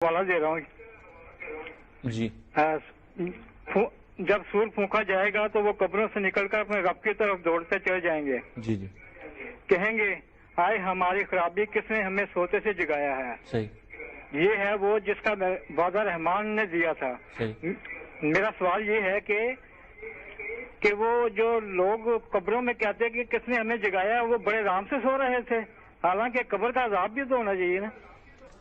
वाला दे रहा हूँ जी। जब सूर फूंका जाएगा तो वो कब्रों से निकलकर अपने रब की तरफ दौड़ते चले जाएंगे। जी जी कहेंगे आए हमारी खराबी किसने हमें सोते से जगाया है। सही ये है वो जिसका वादा रहमान ने दिया था। सही। मेरा सवाल ये है कि वो जो लोग कब्रों में कहते हैं कि किसने हमें जगाया, वो बड़े आराम से सो रहे थे, हालांकि कब्र का अजाब भी तो होना चाहिए ना।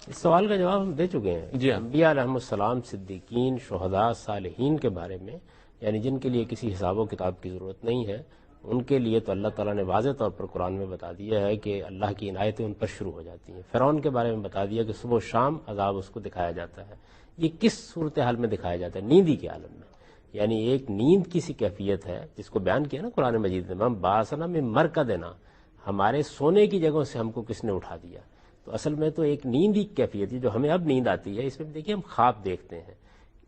इस सवाल का जवाब हम दे चुके हैं। जी हाँ। अंबिया अलैहिमुस्सलाम, सिद्दीकीन, शुहदा, सालिहीन के बारे में, यानी जिनके लिए किसी हिसाब किताब की ज़रूरत नहीं है, उनके लिए तो अल्लाह ताला ने वाज़ेह तौर पर कुरान में बता दिया है कि अल्लाह की इनायतें उन पर शुरू हो जाती हैं। फ़िरौन के बारे में बता दिया कि सुबह शाम अजाब उसको दिखाया जाता है। ये किस सूरत हाल में दिखाया जाता है? नींद ही के आलम में। यानी एक नींद की सी कैफियत है जिसको बयान किया ना कुरान मजीद में, हम बासना में मर का देना, हमारे सोने की जगहों से हमको किसने उठा दिया। तो असल में तो एक नींद ही कैफियत है जो हमें अब नींद आती है। इसमें देखिए हम ख्वाब देखते हैं,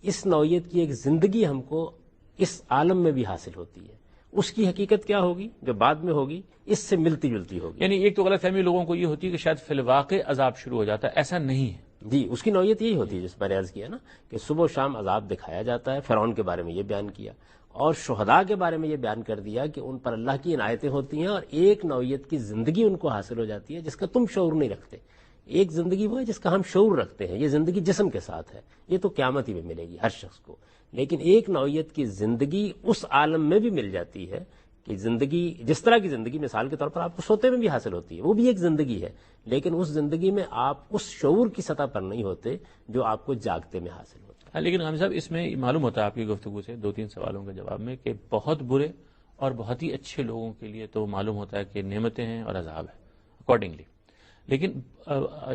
इस नौयत की एक जिंदगी हमको इस आलम में भी हासिल होती है। उसकी हकीकत क्या होगी जो बाद में होगी, इससे मिलती जुलती होगी। यानी एक तो गलतफहमी लोगों को ये होती है कि शायद फिलवाक़े अजाब शुरू हो जाता है, ऐसा नहीं है। जी, उसकी नौयत यही होती है जिस पर अर्ज किया ना कि सुबह शाम अजाब दिखाया जाता है। फ़िरौन के बारे में ये बयान किया और शुहदा के बारे में ये बयान कर दिया कि उन पर अल्लाह की इनायतें होती हैं और एक नौयत की जिंदगी उनको हासिल हो जाती है जिसका तुम शऊर नहीं रखते। एक जिंदगी वो है जिसका हम शऊर रखते हैं। ये जिंदगी जिस्म के साथ है, ये तो क़यामत ही में मिलेगी हर शख्स को। लेकिन एक नौयत की जिंदगी उस आलम में भी मिल जाती है कि जिंदगी, जिस तरह की जिंदगी मिसाल के तौर पर आपको सोते में भी हासिल होती है, वो भी एक जिंदगी है, लेकिन उस जिंदगी में आप उस शऊर की सतह पर नहीं होते जो आपको जागते में हासिल होता है। हाँ, लेकिन गामी साहब इसमें मालूम होता है आपकी गुफ्तगू से 2-3 सवालों के जवाब में कि बहुत बुरे और बहुत ही अच्छे लोगों के लिए तो मालूम होता है कि नेमतें हैं और अजाब है अकॉर्डिंगली, लेकिन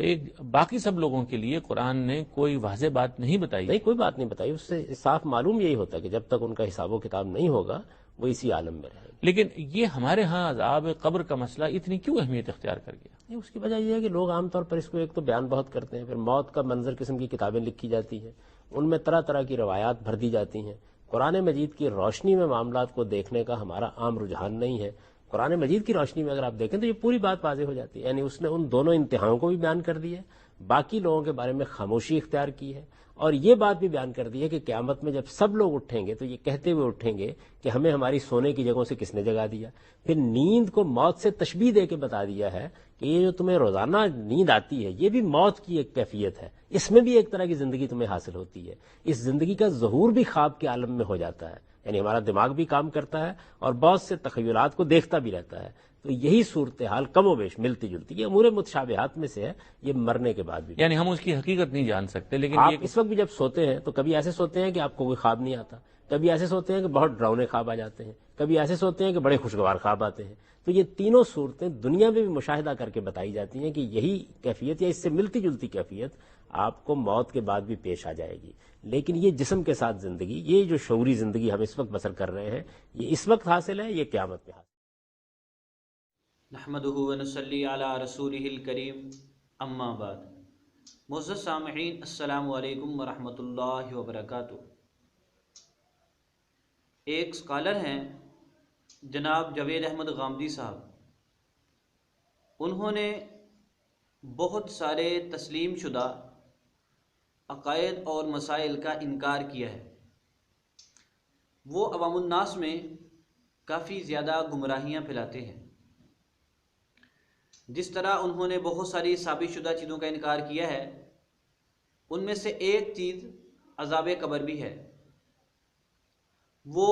एक बाकी सब लोगों के लिए कुरान ने कोई वाज़ेह बात नहीं बताई। नहीं, कोई बात नहीं बताई। उससे साफ मालूम यही होता है कि जब तक उनका हिसाब किताब नहीं होगा वो इसी आलम में रहेगा। लेकिन ये हमारे यहाँ अजाब कब्र का मसला इतनी क्यों अहमियत इख्तियार कर गया? नहीं, उसकी वजह यह है कि लोग आमतौर पर इसको एक तो बयान बहुत करते हैं, फिर मौत का मंजर किस्म की किताबें लिखी जाती हैं, उनमें तरह तरह की रवायात भर दी जाती हैं। कुरान मजीद की रोशनी में मामलात को देखने का हमारा आम रुझान नहीं है। कुरान मजीद की रोशनी में अगर आप देखें तो ये पूरी बात वाज़ेह हो जाती है। यानी उसने उन दोनों इंतहाओं को भी बयान कर दिया है, बाकी लोगों के बारे में खामोशी इख्तियार की है, और ये बात भी बयान कर दी है कि क़यामत में जब सब लोग उठेंगे तो ये कहते हुए उठेंगे कि हमें हमारी सोने की जगहों से किसने जगा दिया। फिर नींद को मौत से तशबीह दे के बता दिया है कि ये जो तुम्हें रोजाना नींद आती है ये भी मौत की एक कैफियत है, इसमें भी एक तरह की जिंदगी तुम्हें हासिल होती है। इस जिंदगी का ज़हूर भी ख्वाब के आलम में हो जाता है, यानी हमारा दिमाग भी काम करता है और बहुत से तखय्युलात को देखता भी रहता है। तो यही सूरत हाल कमोबेश मिलती जुलती है, अमूर मुतशाबिहात में से है ये मरने के बाद भी। यानी हम उसकी हकीकत नहीं जान सकते, लेकिन आप ये इस वक्त भी जब सोते हैं तो कभी ऐसे सोते हैं कि आपको कोई ख्वाब नहीं आता, कभी ऐसे सोते हैं कि बहुत डरावने ख्वाब आ जाते हैं, कभी ऐसे सोते हैं कि बड़े खुशगवार ख्वाब आते हैं। तो ये तीनों सूरतें दुनिया में भी मुशाहिदा करके बताई जाती हैं कि यही कैफियत या इससे मिलती जुलती कैफियत आपको मौत के बाद भी पेश आ जाएगी। लेकिन ये जिस्म के साथ जिंदगी, ये जो शऊरी जिंदगी हम इस वक्त बसर कर रहे हैं, ये इस वक्त हासिल है, ये क़यामत में हासिल। नहमदुहु व नसल्ली अला रसूलिहिल करीम, अम्मा बाद। मुअज़्ज़ज़ सामिईन, अस्सलामु अलैकुम व रहमतुल्लाहि व बरकातुहू। एक स्कॉलर हैं जनाब जावेद अहमद गामदी साहब, उन्होंने बहुत सारे तस्लीम शुदा अक़ायद और मसाइल का इनकार किया है। वो अवामुन्नास में काफ़ी ज़्यादा गुमराहियाँ फैलाते हैं। जिस तरह उन्होंने बहुत सारी साबितशुदा चीज़ों का इनकार किया है, उनमें से एक चीज़ अज़ाब कब्र भी है। वो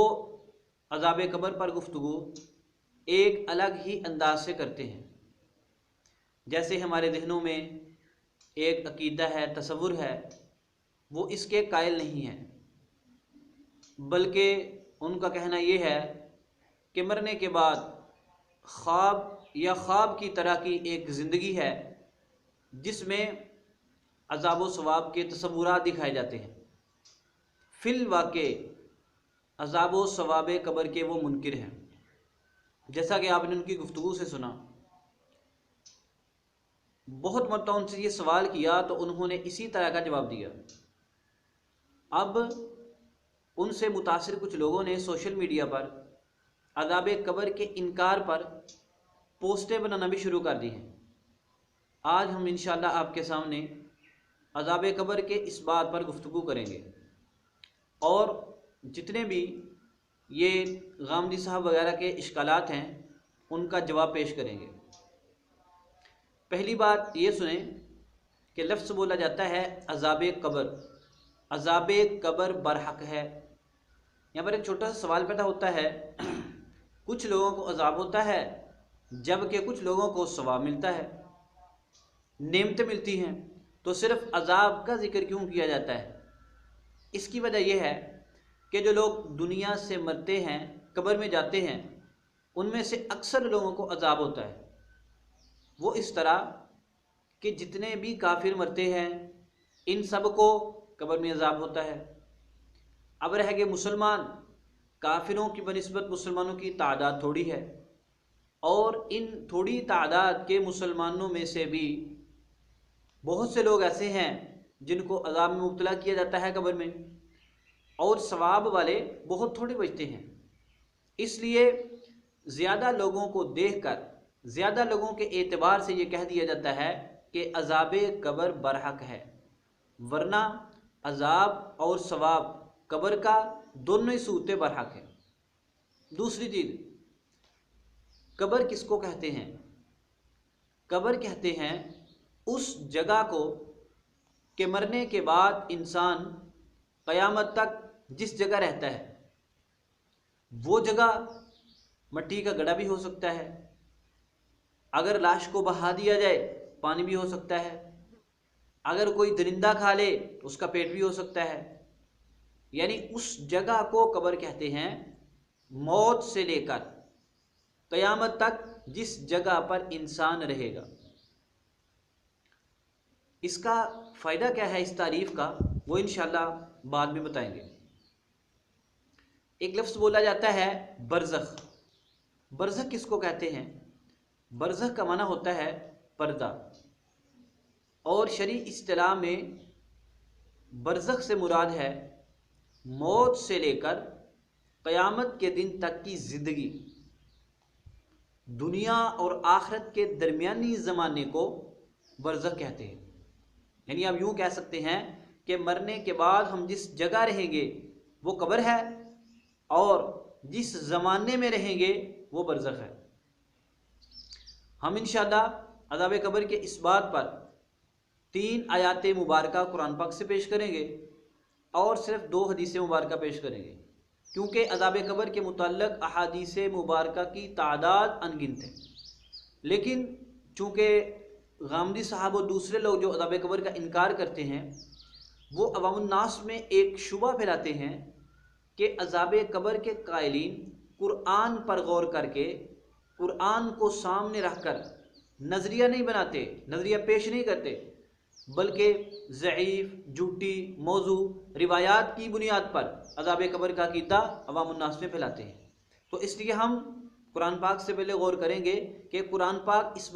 अज़ाब कब्र पर गुफ्तगू एक अलग ही अंदाज से करते हैं। जैसे हमारे जहनों में एक अकीदा है, तसव्वुर है, वो इसके कायल नहीं है, बल्कि उनका कहना ये है कि मरने के बाद ख्वाब या ख्वाब की तरह की एक ज़िंदगी है जिसमें अज़ाब व सवाब के तसव्वुरात दिखाए जाते हैं। फिल वाक़े अज़ाब व सवाब कब्र के वो मुनकिर हैं। जैसा कि आपने उनकी गुफ्तगू से सुना, बहुत मरतबा उनसे ये सवाल किया तो उन्होंने इसी तरह का जवाब दिया। अब उनसे मुतासिर कुछ लोगों ने सोशल मीडिया पर अज़ाब कब्र के इनकार पर पोस्टें बनाना भी शुरू कर दी हैं। आज हम इंशाअल्लाह आपके सामने अज़ाब कब्र के इस बात पर गुफ्तगू करेंगे और जितने भी ये गामदी साहब वगैरह के इश्कालात हैं उनका जवाब पेश करेंगे। पहली बात ये सुने कि लफ्ज़ बोला जाता है अज़ाब कब्र। अज़ाब कब्र बरहक है। यहाँ पर एक छोटा सा सवाल पैदा होता है, कुछ लोगों को अज़ाब होता है जबकि कुछ लोगों को सवाब मिलता है, नेमतें मिलती हैं, तो सिर्फ अज़ाब का जिक्र क्यों किया जाता है? इसकी वजह यह है कि जो लोग दुनिया से मरते हैं, कब्र में जाते हैं, उनमें से अक्सर लोगों को अज़ाब होता है। वो इस तरह कि जितने भी काफिर मरते हैं इन सब को कब्र में अज़ाब होता है। अब रह गए मुसलमान, काफिरों की बनिस्बत मुसलमानों की तादाद थोड़ी है और इन थोड़ी तादाद के मुसलमानों में से भी बहुत से लोग ऐसे हैं जिनको अज़ाब में मुब्तला किया जाता है कब्र में, और सवाब वाले बहुत थोड़े बचते हैं। इसलिए ज़्यादा लोगों को देखकर, ज़्यादा लोगों के एतबार से ये कह दिया जाता है कि अज़ाब कब्र बरहक है, वरना अज़ाब और सवाब कब्र का दोनों ही सूरतें बरहक है। दूसरी चीज़, कब्र किसको कहते हैं? कब्र कहते हैं उस जगह को कि मरने के बाद इंसान क़यामत तक जिस जगह रहता है, वो जगह मिट्टी का गड्ढा भी हो सकता है, अगर लाश को बहा दिया जाए पानी भी हो सकता है, अगर कोई दरिंदा खा ले उसका पेट भी हो सकता है। यानी उस जगह को कब्र कहते हैं। मौत से लेकर क़यामत तक जिस जगह पर इंसान रहेगा। इसका फ़ायदा क्या है इस तारीफ़ का, वो इंशाअल्लाह बाद में बताएंगे। एक लफ्ज़ बोला जाता है बरज़ख। बरज़ख किसको कहते हैं? बरज़ख का माना होता है पर्दा, और शरई इस्तिलाह में बरज़ख से मुराद है मौत से लेकर क़यामत के दिन तक की ज़िंदगी। दुनिया और आखिरत के दरमियानी ज़माने को बरज़ख कहते हैं। यानी आप यूँ कह सकते हैं कि मरने के बाद हम जिस जगह रहेंगे वो कब्र है, और जिस ज़माने में रहेंगे वो बरज़ख है। हम इंशाअल्लाह अज़ाब कब्र के इस बात पर 3 आयात मुबारका कुरान पाक से पेश करेंगे और सिर्फ 2 हदीसें मुबारका पेश करेंगे, क्योंकि अज़ाब कब्र के मुताल्लिक़ अहादीस मुबारका की तादाद अनगिनत है। लेकिन चूँकि गामदी साहब और दूसरे लोग जो अज़ाब कब्र का इनकार करते हैं, वो अवामुन्नास में एक शुबा फैलाते हैं कि अज़ाब कब्र के कायलीन कुरान पर गौर करके, कुरान को सामने रखकर नज़रिया नहीं बनाते, नज़रिया पेश नहीं करते, बल्कि ज़ईफ़, झूठी मौजू रिवायात की बुनियाद पर अज़ाब कब्र का अक़ीदा अवामुन्नास में फैलाते हैं। तो इसलिए हम कुरान पाक से पहले गौर करेंगे कि कुरान पाक इस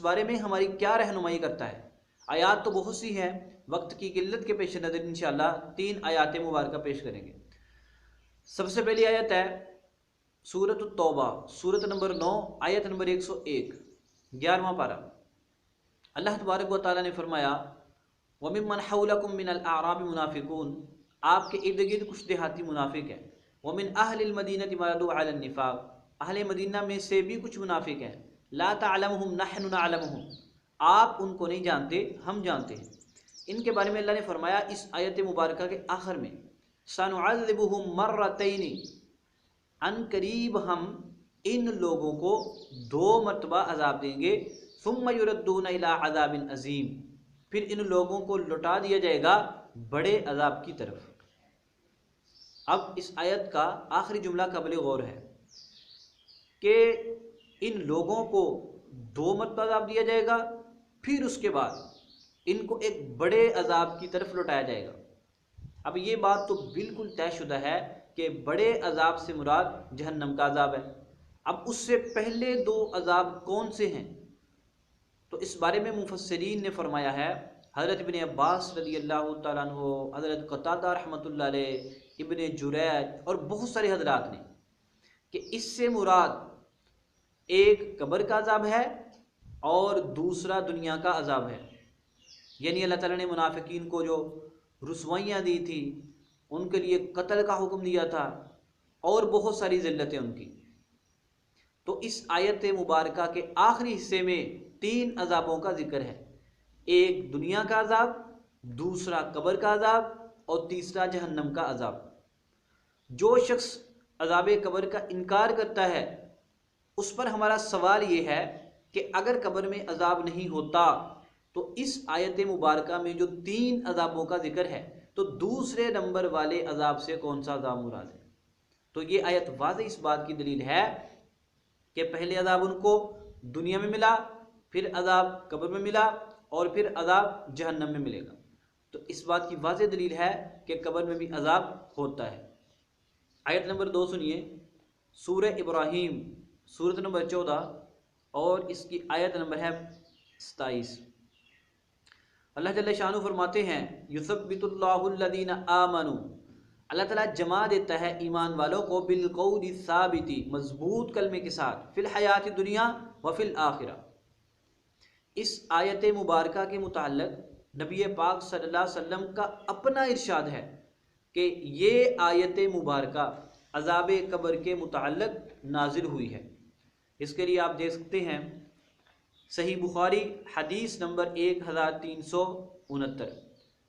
बारे में हमारी क्या रहनुमाई करता है। आयात तो बहुत सी हैं, वक्त की किल्लत के पेश नज़र इंशाअल्लाह 3 आयात मुबारका पेश करेंगे। सबसे पहली आयत है सूरत तौबा, सूरत नंबर 9, आयत नंबर 101, 11वां पारा। अल्लाह तबारक व तआला ने फरमाया, वमिम्मन हौलकुम मिनल आराबि मुनाफिकून, आपके इर्द गिर्द कुछ देहाती मुनाफिक हैं। वमिन अहलिल मदीनति मरदू अलन निफाक, अहले मदीना में से भी कुछ मुनाफिक हैं। ला तअलमुहुम नहनु नअलमुहुम, आप उनको नहीं जानते, हम जानते हैं। इनके बारे में अल्लाह ने फरमाया इस आयत मुबारका के आखिर में, सनुअज़्ज़िबुहुम मर्रतैनि, अन करीब हम इन लोगों को 2 मरतबा अजाब देंगे। सुम्मा युरद्दूना इला अज़ाबिन अज़ीम, फिर इन लोगों को लौटा दिया जाएगा बड़े अजाब की तरफ। अब इस आयत का आखिरी जुमला काबिल गौर है कि इन लोगों को 2 मरतबा अजाब दिया जाएगा, फिर उसके बाद इनको एक बड़े अजाब की तरफ लौटाया जाएगा। अब ये बात तो बिल्कुल तयशुदा है कि बड़े अजाब से मुराद जहन्नम का अजाब है। अब उससे पहले 2 अजाब कौन से हैं? तो इस बारे में मुफस्सिरीन ने फरमाया है, हज़रत इब्न अब्बास रज़ियल्लाहु तआला अन्हु, हज़रत क़तादा रहमतुल्लाह अलैह, इब्न जुरैज और बहुत सारे हज़रात ने, कि इससे मुराद एक कब्र का अजाब है और दूसरा दुनिया का अजाब है। यानी अल्लाह ताला ने मुनाफिकीन को जो रुसवाइयाँ दी थी, उनके लिए कत्ल का हुक्म दिया था और बहुत सारी ज़िल्लतें उनकी। तो इस आयत मुबारका के आखिरी हिस्से में 3 अजाबों का जिक्र है। एक दुनिया का अजाब, दूसरा कब्र का अजाब और तीसरा जहन्नम का अजाब। जो शख्स अजाब कब्र का इनकार करता है उस पर हमारा सवाल ये है कि अगर कब्र में अजाब नहीं होता तो इस आयत मुबारका में जो 3 अजाबों का जिक्र है तो दूसरे नंबर वाले अजाब से कौन सा अजाब मुराद है। तो ये आयत वाज़ेह इस बात की दलील है कि पहले अजाब उनको दुनिया में मिला, फिर अजाब कब्र में मिला और फिर अजाब जहन्नम में मिलेगा। तो इस बात की वाज़ेह दलील है कि कब्र में भी अजाब होता है। आयत नंबर 2 सुनिए, सूरह इब्राहीम सूरत नंबर 14 और इसकी आयत नंबर है 27। अल्लाह जल्ल शानु फरमाते हैं, युसब्बितुल्लाहुल्लज़ीना आमनू, अल्लाह ताला जमा देता है ईमान वालों को बिल कौली साबिती, मजबूत कलमे के साथ, फिल हयात दुनिया व फिल आखिरा। इस आयत मुबारका के मुताल्लिक़ नबी पाक सल्लल्लाहु अलैहि वसल्लम का अपना इरशाद है कि ये आयत मुबारका अज़ाब कब्र के मुताल्लिक़ नाजिल हुई है। इसके लिए आप देख सकते हैं सही बुखारी हदीस नंबर 1369,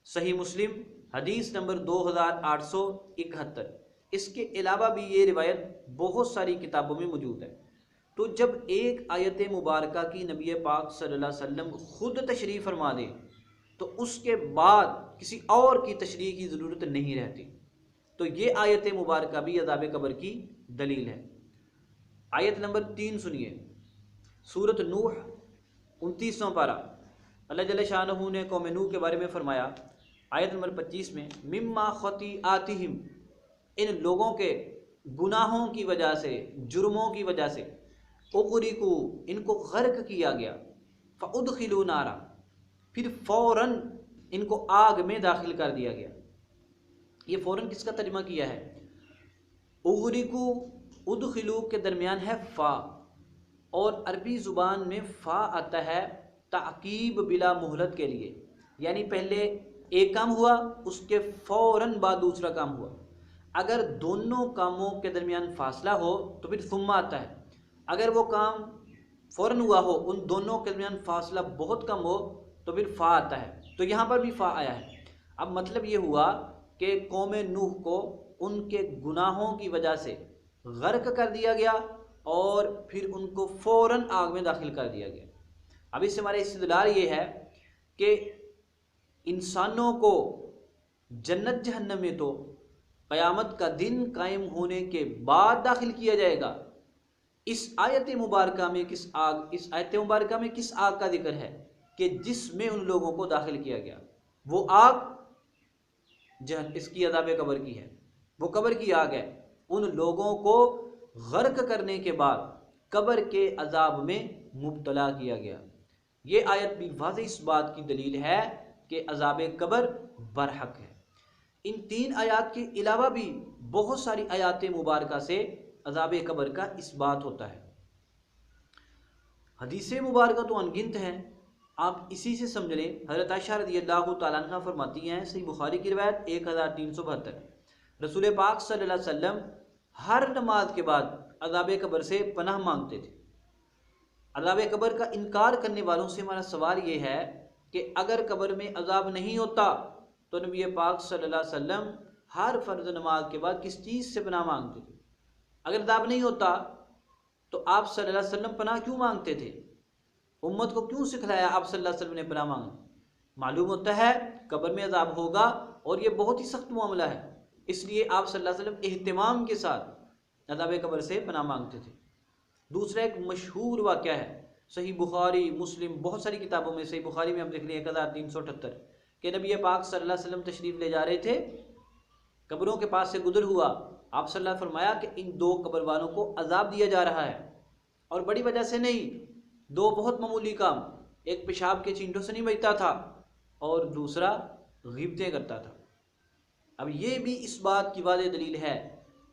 सही मुस्लिम हदीस नंबर 2871। इसके अलावा भी ये रिवायत बहुत सारी किताबों में मौजूद है। तो जब एक आयत मुबारका की नबी पाक सल्लल्लाहु अलैहि वसल्लम खुद तशरीफ़ फरमा दे तो उसके बाद किसी और की तशरीह की ज़रूरत नहीं रहती। तो ये आयत मुबारका भी अज़ाब कब्र की दलील है। आयत नंबर 3 सुनिए, सूरत नूह 29वां पारा। अल्लाह जल्ल शानहू ने कौम नूह के बारे में फरमाया आयत नंबर 25 में, मिम्मा खतीआतिहिम, इन लोगों के गुनाहों की वजह से, जुर्मों की वजह से, उग़रिकू, इनको गर्क किया गया, फ़उदखिलू नारा, फिर फ़ौरन इनको आग में दाखिल कर दिया गया। ये फ़ौरन किसका तर्जुमा किया है? उग़रिकू उदखिलू के दरमियान है फ़ा, और अरबी ज़ुबान में फ़ा आता है ताक़ीब बिला मोहलत के लिए, यानी पहले एक काम हुआ उसके फ़ौरन बाद दूसरा काम हुआ। अगर दोनों कामों के दरमियान फासला हो तो फिर सुम्मा आता है। अगर वो काम फ़ौरन हुआ हो, उन दोनों के दरमियान फासला बहुत कम हो तो फिर फ़ा आता है। तो यहाँ पर भी फ़ा आया है। अब मतलब ये हुआ कि कौम नूह को उनके गुनाहों की वजह से गर्क कर दिया गया और फिर उनको फ़ौरन आग में दाखिल कर दिया गया। अब इससे हमारा इस्तिदलाल ये है कि इंसानों को जन्नत जहन्नम में तो क़यामत का दिन कायम होने के बाद दाखिल किया जाएगा। इस आयत मुबारका में किस आग में किस आग का जिक्र है कि जिसमें उन लोगों को दाखिल किया गया, वो आग इसकी अज़ाब कब्र की है, वो कब्र की आग है। उन लोगों को गर्क करने के बाद कब्र के अज़ाब में मुब्तला किया गया। ये आयत भी वाज़ेह इस बात की दलील है कि अज़ाब कब्र बरहक है। इन 3 आयात के अलावा भी बहुत सारी आयात मुबारका से अज़ाब कब्र का इस बात होता है। हदीस मुबारका तो अनगिनत हैं, आप इसी से समझ लें। हज़रत आयशा रज़ियल्लाहु तआला अन्हा फरमाती हैं, सही बुखारी की रिवायत 1372, रसूल पाक सल्लल्लाहु अलैहि वसल्लम हर नमाज के बाद अज़ाब कब्र से पनाह मांगते थे। अज़ाब कब्र का इनकार करने वालों से हमारा सवाल ये है कि अगर कब्र में अज़ाब नहीं होता तो नबी पाक सल्लल्लाहु अलैहि वसल्लम हर फ़र्ज़ नमाज के बाद किस चीज़ से पनाह मांगते थे? अगर अज़ाब नहीं होता तो आप सल्लल्लाहु अलैहि वसल्लम पनाह क्यों मांगते थे? उम्मत को क्यों सिखलाया आप सल्लल्लाहु अलैहि वसल्लम ने पनाह मांगा? मालूम होता है कब्र में अज़ाब होगा और ये बहुत ही सख्त मामला है, इसलिए आप सल्लल्लाहु अलैहि वसल्लम एहतिमाम के साथ अज़ाब कब्र से पनाह मांगते थे। दूसरा एक मशहूर वाक़या है, सही बुखारी मुस्लिम बहुत सारी किताबों में, सही बुखारी में आप देख लें 1378 कि नबी पाक सल्लल्लाहु अलैहि वसल्लम तशरीफ़ ले जा रहे थे, कब्रों के पास से गुजर हुआ, आप सल्लल्लाहु अलैहि वसल्लम फरमाया कि इन 2 कब्र वालों को अज़ाब दिया जा रहा है, और बड़ी वजह से नहीं, 2 बहुत मामूली काम, एक पेशाब के चींटों से नहीं बचता था और दूसरा ग़ीबतें करता था। अब ये भी इस बात की वाज़ेह दलील है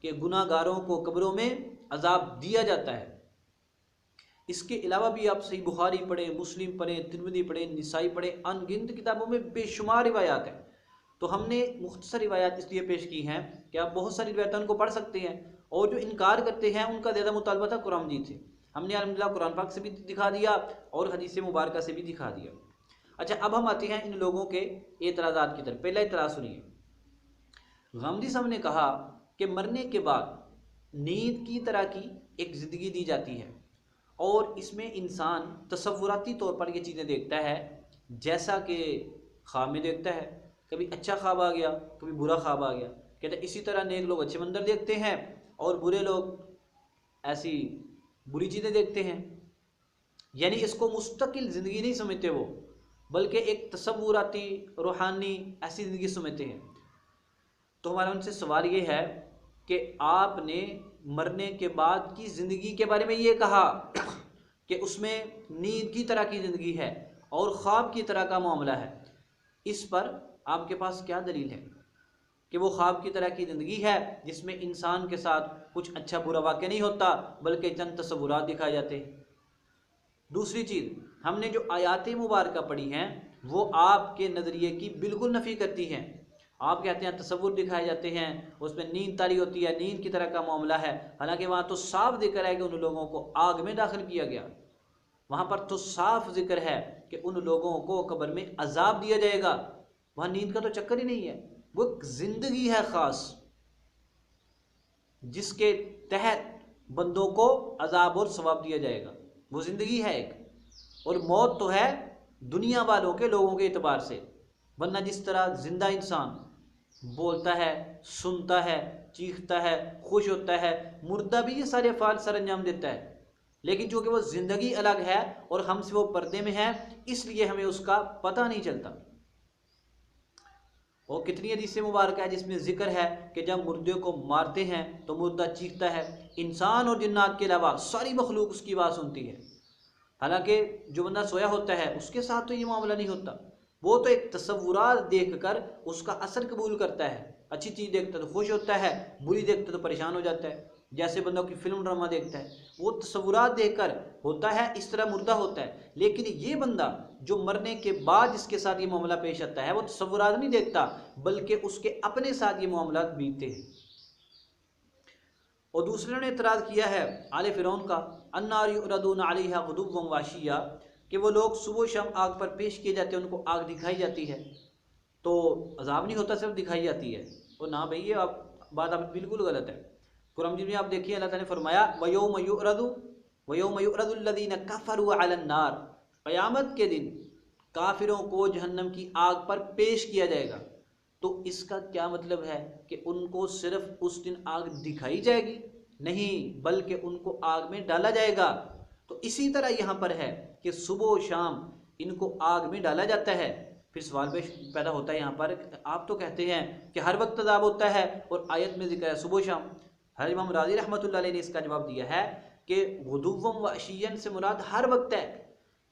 कि गुनाहगारों को कब्रों में अज़ाब दिया जाता है। इसके अलावा भी आप सही बुखारी पढ़ें, मुस्लिम पढ़ें, तिरमिज़ी पढ़ें, निसाई पढ़ें, अनगिनत किताबों में बेशुमार रिवायात हैं। तो हमने मुख्तसर रिवायात इसलिए पेश की हैं कि आप बहुत सारी रिवायतों को पढ़ सकते हैं, और जो इनकार करते हैं उनका ज़्यादा मुतालबा था कुरान मजीद से। हमने अल्हम्दुलिल्लाह कुरान पाक से भी दिखा दिया और हदीस मुबारक से भी दिखा दिया। अच्छा, अब हम आते हैं इन लोगों के एतराज़ात की तरफ। पहला एतराज़ सुनिए। गामदी साहब ने कहा कि मरने के बाद नींद की तरह की एक ज़िंदगी दी जाती है, और इसमें इंसान तसव्वुराती तौर पर ये चीज़ें देखता है, जैसा कि ख्वाब में देखता है। कभी अच्छा ख्वाब आ गया, कभी बुरा ख्वाब आ गया। कहते हैं इसी तरह नेक लोग अच्छे मंजर देखते हैं और बुरे लोग ऐसी बुरी चीज़ें देखते हैं। यानी इसको मुस्तकिल ज़िंदगी नहीं समझते वो, बल्कि एक तसव्वुराती रूहानी ऐसी ज़िंदगी समझते हैं। तो हमारा उनसे सवाल ये है कि आपने मरने के बाद की ज़िंदगी के बारे में ये कहा कि उसमें नींद की तरह की ज़िंदगी है और ख्वाब की तरह का मामला है, इस पर आपके पास क्या दलील है कि वो ख्वाब की तरह की ज़िंदगी है जिसमें इंसान के साथ कुछ अच्छा बुरा वाक़या नहीं होता, बल्कि चंद तसव्वुरात दिखाए जाते हैं। दूसरी चीज़, हमने जो आयात मुबारका पढ़ी हैं वो आपके नज़रिए की बिल्कुल नफ़ी करती हैं। आप कहते हैं तसव्वुर दिखाए जाते हैं, उसमें नींद तारी होती है, नींद की तरह का मामला है। हालांकि वहाँ तो साफ जिक्र है कि उन लोगों को आग में दाखिल किया गया। वहाँ पर तो साफ जिक्र है कि उन लोगों को कब्र में अजाब दिया जाएगा। वहाँ नींद का तो चक्कर ही नहीं है। वो एक ज़िंदगी है ख़ास जिसके तहत बंदों को अजाब और सवाब दिया जाएगा। वो ज़िंदगी है एक, और मौत तो है दुनिया वालों के लोगों के एतबार से। वरना जिस तरह ज़िंदा इंसान बोलता है, सुनता है, चीखता है, खुश होता है, मुर्दा भी ये सारे अफ़आल सर अंजाम देता है। लेकिन चूँकि वो ज़िंदगी अलग है और हमसे वो पर्दे में है, इसलिए हमें उसका पता नहीं चलता। और कितनी हदीस मुबारक है जिसमें जिक्र है कि जब मुर्दे को मारते हैं तो मुर्दा चीखता है। इंसान और जिन्नात के अलावा सारी मखलूक उसकी बात सुनती है। हालांकि जो बंदा सोया होता है उसके साथ तो ये मामला नहीं होता। वो तो एक तसव्वुरात देखकर उसका असर कबूल करता है। अच्छी चीज़ देखता है तो खुश होता है, बुरी देखता है तो परेशान हो जाता है। जैसे बंदों की फिल्म ड्रामा देखता है, वो तसव्वुरात देखकर होता है, इस तरह मुर्दा होता है। लेकिन ये बंदा जो मरने के बाद जिसके साथ ये मामला पेश आता है, वो तसव्वुरात नहीं देखता, बल्कि उसके अपने साथ ये मामला बीतते हैं। और दूसरे ने इतराज़ किया है आले फिरौन का, अन्नार युरदून अलैहा गुदुव्वन वाशिया, कि वो लोग सुबह शाम आग पर पेश किए जाते हैं, उनको आग दिखाई जाती है तो अजाब नहीं होता, सिर्फ दिखाई जाती है। और ना भाई, ये बात आप बिल्कुल गलत है। कुरान में आप देखिए, अल्लाह ताला ने फरमाया वयौम युरदुल लज़ीना कफ़रू अलन नार, क़यामत के दिन काफिरों को जहन्नम की आग पर पेश किया जाएगा। तो इसका क्या मतलब है कि उनको सिर्फ उस दिन आग दिखाई जाएगी? नहीं, बल्कि उनको आग में डाला जाएगा। तो इसी तरह यहाँ पर है कि सुबह शाम इनको आग में डाला जाता है। फिर सवाल पैदा होता है यहाँ पर, आप तो कहते हैं कि हर वक्त अज़ाब होता है और आयत में जिक्र है सुबह शाम। हर इमाम राज़ी रहमतुल्लाह अलैह ने इसका जवाब दिया है कि गुदुव्वन व अशियन से मुराद हर वक्त है,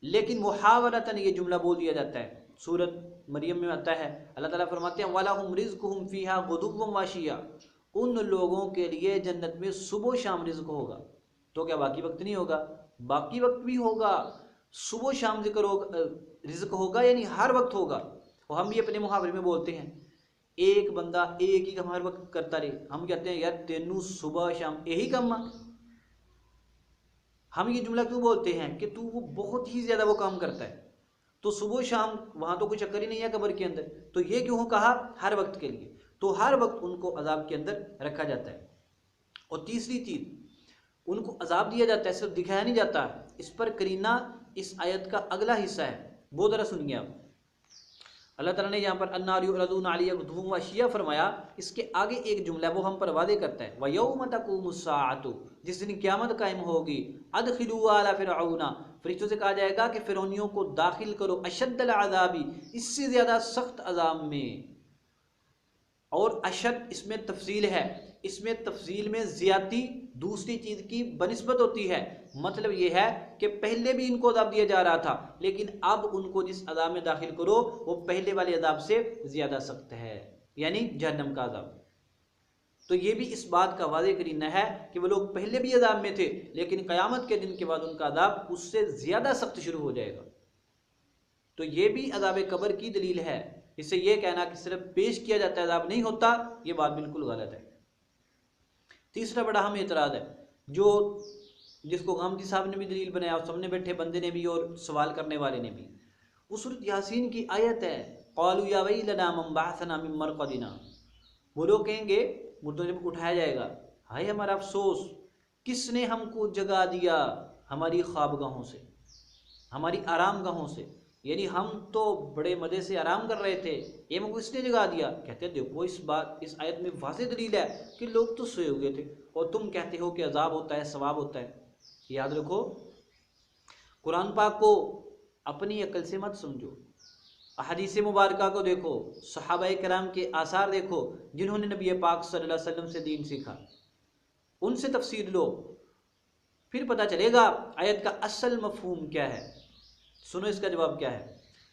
लेकिन मुहावरतन ये जुमला बोल दिया जाता है। सूरत मरियम में आता है, अल्लाह ताला फरमाते हैं वलहुम रिज़्क़ुहुम फ़ीहा गुदुव्वन व अशिया, उन लोगों के लिए जन्नत में सुबह शाम रिज़्क़ होगा। तो क्या बाकी वक्त नहीं होगा? बाकी वक्त भी होगा, सुबह शाम जिक्र होगा, रिज़्क़ होगा, यानी हर वक्त होगा। और हम भी अपने मुहावरे में बोलते हैं, एक बंदा एक ही काम हर वक्त करता रहे, हम कहते हैं यार तेनू सुबह शाम यही काम आ। हम ये जुमला क्यों बोलते हैं कि तू वो बहुत ही ज़्यादा वो काम करता है, तो सुबह शाम वहाँ तो कोई चक्कर ही नहीं है कब्र के अंदर, तो ये क्यों कहा हर वक्त के लिए? तो हर वक्त उनको अजाब के अंदर रखा जाता है। और तीसरी चीज़, उनको अजाब दिया जाता है, सिर्फ दिखाया नहीं जाता। इस पर करीना इस आयत का अगला हिस्सा है, वो ज़रा सुनिए आप। अल्लाह ताला ने यहाँ पर अन्नार युरदूना अलैहा गुदुव्वन व अशिया फरमाया, इसके आगे एक जुमला वो हम पर वादे करता है व यौम तक़ूमुस्साअतु, जिस दिन क़यामत कायम होगी, अदखिलू आला फ़िरऔना, फरिश्तों से कहा जाएगा कि फ़िरौनियों को दाखिल करो अशद्दल अज़ाबी, इससे ज़्यादा सख्त अज़ाब में। और अशद इसमें तफसील है, इसमें तफसील में ज़्यादती दूसरी चीज़ की बनिस्बत होती है। मतलब ये है कि पहले भी इनको अज़ाब दिया जा रहा था, लेकिन अब उनको जिस अज़ाब में दाखिल करो वो पहले वाले अज़ाब से ज़्यादा सख्त है, यानी जहन्नम का अज़ाब। तो ये भी इस बात का वाज़ेह करीना है कि वो लोग पहले भी अज़ाब में थे, लेकिन क़यामत के दिन के बाद उनका अज़ाब उससे ज़्यादा सख्त शुरू हो जाएगा। तो ये भी अज़ाब कब्र की दलील है। इससे ये कहना कि सिर्फ पेश किया जाता है अज़ाब नहीं होता, ये बात बिल्कुल गलत है। तीसरा बड़ा हम एतराज़ है जो जिसको गामदी साहब ने भी दलील बनाया और सामने बैठे बंदे ने भी और सवाल करने वाले ने भी, उस सूरत यासीन की आयत है, क़ालू या वैलना मन बअसना मिन मरक़दिना। वो लोग कहेंगे, मुर्दों जब उठाया जाएगा, हाय हमारा अफसोस, किसने हमको जगा दिया हमारी ख्वाबगाहों से, हमारी आराम गाहों से, यानी हम तो बड़े मज़े से आराम कर रहे थे, ये हमको इसने जगा दिया। कहते हैं देखो इस आयत में वाज़ेह दलील है कि लोग तो सोए हुए थे और तुम कहते हो कि अज़ाब होता है, सवाब होता है। याद रखो, कुरान पाक को अपनी अकल से मत समझो, अहादीस मुबारका को देखो, सहाबाए किराम के आसार देखो जिन्होंने नबी पाक सल्लल्लाहु अलैहि वसल्लम से दीन सीखा, उनसे तफसीर लो, फिर पता चलेगा आयत का असल मफहूम क्या है। सुनो इसका जवाब क्या है।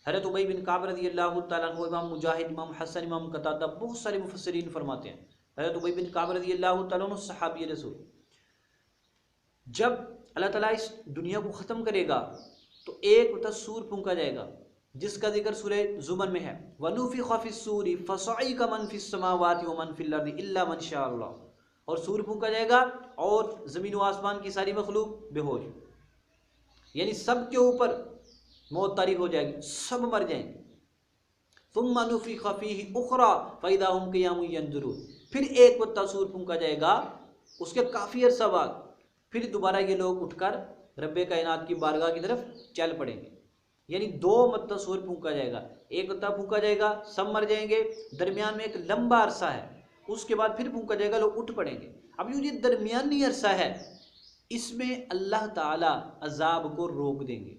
हज़रत उबई बिन काब रज़ियल्लाहु ताला अन्हु, इमाम मुजाहिद, इमाम हसन, इमाम कतादा, बहुत सारे मुफस्सिरीन फरमाते हैं, हज़रत उबई बिन काब रज़ियल्लाहु ताला अन्हु सहाबी रसूल, जब अल्लाह ताला इस दुनिया को ख़त्म करेगा तो एक सूर फूंका जाएगा, जिसका जिक्र सूरह ज़ुमर में है, वनुफ़िख़ फ़िस्सूरी फ़सइक़ मन फ़िस्समावाति व मन फ़िल अर्दि इल्ला मन शाअ अल्लाह। और सूर फूंका जाएगा और ज़मीन व आसमान की सारी मखलूक बेहोश, यानी सब के ऊपर मौत तारीख हो जाएगी, सब मर जाएंगे। सुम्मा नुफ़िख़ फ़ीहि उख़रा फ़इज़ा हुम क़ियामुन यंज़ुरून। फिर एक सूर फूंका जाएगा, उसके काफ़ी अरसा बाद फिर दोबारा ये लोग उठकर रब्बे कायनात की बारगाह की तरफ चल पड़ेंगे। यानी दो सूर फूंका जाएगा, एक फूंका जाएगा, सब मर जाएंगे, दरमियान में एक लंबा अरसा है, उसके बाद फिर फूंका जाएगा, लोग उठ पड़ेंगे। अब ये दरमियानी अरसा है, इसमें अल्लाह ताला अजाब को रोक देंगे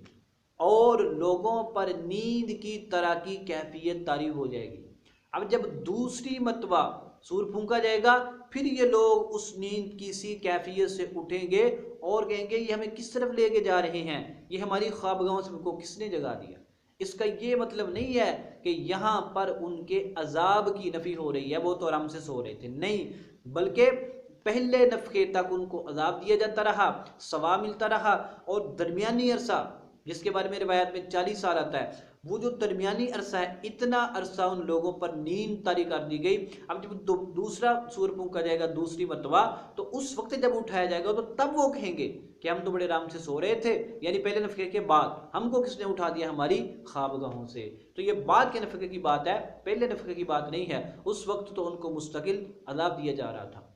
और लोगों पर नींद की तरह की कैफियत तारी हो जाएगी। अब जब दूसरी मरतबा सूर फूंका जाएगा, फिर ये लोग उस नींद की सी कैफियत से उठेंगे और कहेंगे ये हमें किस तरफ लेके जा रहे हैं, ये हमारी ख्वाबगाहों से हमको किसने जगा दिया। इसका ये मतलब नहीं है कि यहाँ पर उनके अजाब की नफी हो रही है, वो तो आराम से सो रहे थे, नहीं, बल्कि पहले नफखे तक उनको अजाब दिया जाता रहा, सवाब मिलता रहा, और दरमियानी अरसा जिसके बारे में रिवायत में 40 साल आता है, वो जो दरमियानी अरसा है, इतना अरसा उन लोगों पर नींद तारी कर दी गई। अब जब दूसरा सूर फूंका जाएगा दूसरी मरतबा, तो उस वक्त जब उठाया जाएगा तो तब वो कहेंगे कि हम तो बड़े आराम से सो रहे थे, यानी पहले नफके के बाद हमको किसने उठा दिया, हमारी ख्वाबगाहों से। तो ये बाद के नफके की बात है, पहले नफके की बात नहीं है। उस वक्त तो उनको मुस्तकिल अज़ाब दिया जा रहा था।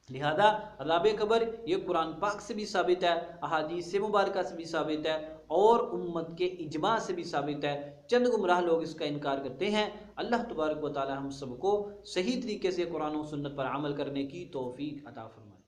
लिहाजा अज़ाब कब्र ये कुरान पाक से भी साबित है, अहादीस मुबारका से भी साबित है और उम्मत के इजमा से भी साबित है। चंद गुमराह लोग इसका इनकार करते हैं। अल्लाह तबारक व तआला हम सबको सही तरीके से कुरान और सुन्नत पर अमल करने की तौफीक अता फरमाए।